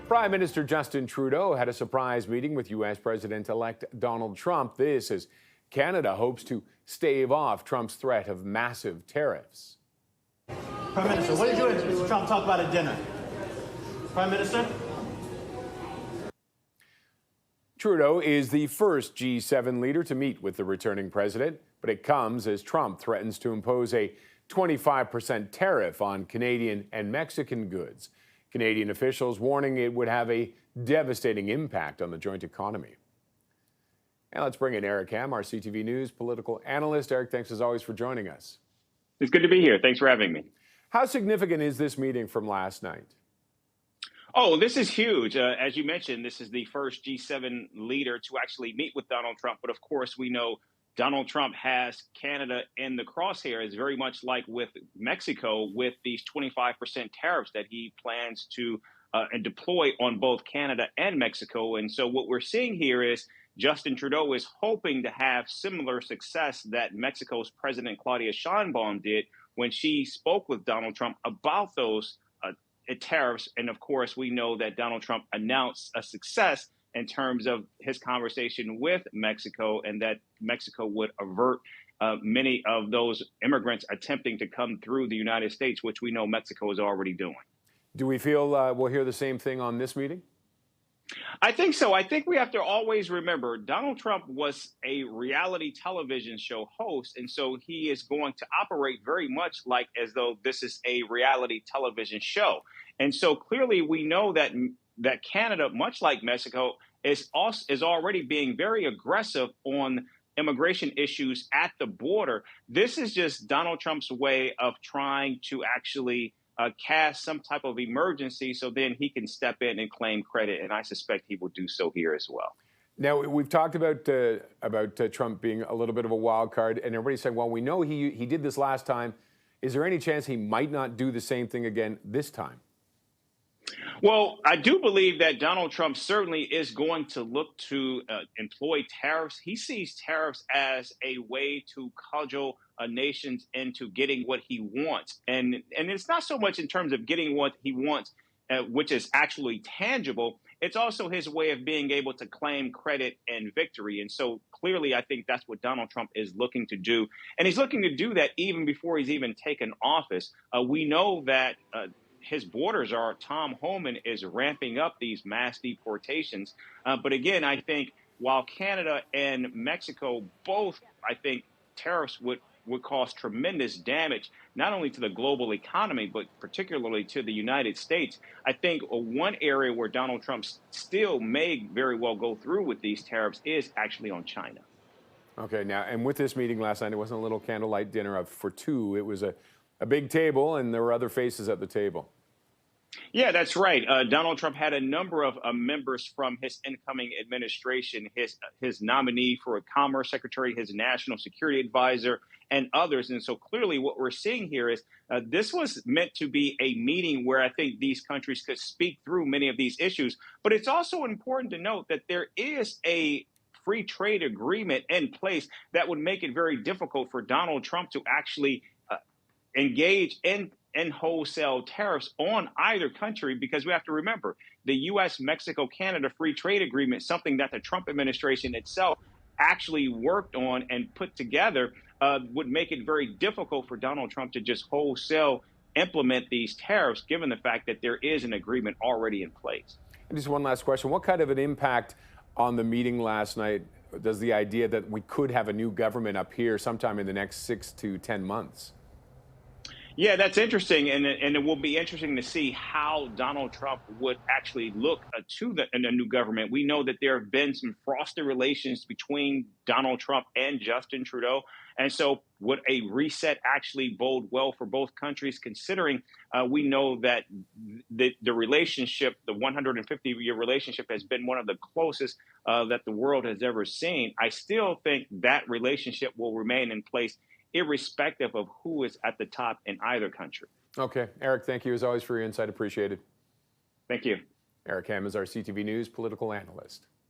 Prime Minister Justin Trudeau had a surprise meeting with U.S. President-elect Donald Trump. This as Canada hopes to stave off Trump's threat of massive tariffs. Prime Minister, what did you and Mr. Trump talk about at dinner? Prime Minister? Trudeau is the first G7 leader to meet with the returning president, but it comes as Trump threatens to impose a 25% tariff on Canadian and Mexican goods. Canadian officials warning it would have a devastating impact on the joint economy. And let's bring in Eric Ham, our CTV News political analyst. Eric, thanks as always for joining us. It's good to be here. Thanks for having me. How significant is this meeting from last night? Oh, this is huge. As you mentioned, this is the first G7 leader to actually meet with Donald Trump. But of course, we know Donald Trump has Canada in the crosshairs, very much like with Mexico, with these 25% tariffs that he plans to deploy on both Canada and Mexico. And so what we're seeing here is Justin Trudeau is hoping to have similar success that Mexico's President Claudia Sheinbaum did when she spoke with Donald Trump about those tariffs. And of course, we know that Donald Trump announced a success in terms of his conversation with Mexico, and that Mexico would avert many of those immigrants attempting to come through the United States, which we know Mexico is already doing. Do we feel we'll hear the same thing on this meeting? I think so. I think we have to always remember Donald Trump was a reality television show host, and so he is going to operate very much like as though this is a reality television show. And so clearly we know that Canada, much like Mexico, is already being very aggressive on immigration issues at the border. This is just Donald Trump's way of trying to actually cast some type of emergency so then he can step in and claim credit. And I suspect he will do so here as well. Now, we've talked about Trump being a little bit of a wild card, and everybody's saying, well, we know he did this last time. Is there any chance he might not do the same thing again this time? Well, I do believe that Donald Trump certainly is going to look to employ tariffs. He sees tariffs as a way to cudgel nations into getting what he wants. And it's not so much in terms of getting what he wants, which is actually tangible. It's also his way of being able to claim credit and victory. And so clearly, I think that's what Donald Trump is looking to do. And he's looking to do that even before he's even taken office. We know that his borders are, Tom Homan is ramping up these mass deportations. But again, I think while Canada and Mexico both, I think tariffs would cause tremendous damage, not only to the global economy, but particularly to the United States. I think one area where Donald Trump still may very well go through with these tariffs is actually on China. Okay, now, and with this meeting last night, it wasn't a little candlelight dinner for two. It was a big table, and there were other faces at the table. Yeah, that's right. Donald Trump had a number of members from his incoming administration, his nominee for a commerce secretary, his national security advisor, and others. And so clearly what we're seeing here is this was meant to be a meeting where I think these countries could speak through many of these issues. But it's also important to note that there is a free trade agreement in place that would make it very difficult for Donald Trump to actually engage in wholesale tariffs on either country, because we have to remember the U.S., Mexico, Canada free trade agreement, something that the Trump administration itself actually worked on and put together, would make it very difficult for Donald Trump to just wholesale implement these tariffs, given the fact that there is an agreement already in place. And just one last question. What kind of an impact on the meeting last night does the idea that we could have a new government up here sometime in the next 6 to 10 months? Yeah, that's interesting, and it will be interesting to see how Donald Trump would actually look to a new government. We know that there have been some frosty relations between Donald Trump and Justin Trudeau, and so would a reset actually bode well for both countries, considering we know that the relationship, the 150-year relationship, has been one of the closest that the world has ever seen. I still think that relationship will remain in place irrespective of who is at the top in either country. Okay. Eric, thank you as always for your insight. Appreciate it. Thank you. Eric Ham is our CTV News political analyst.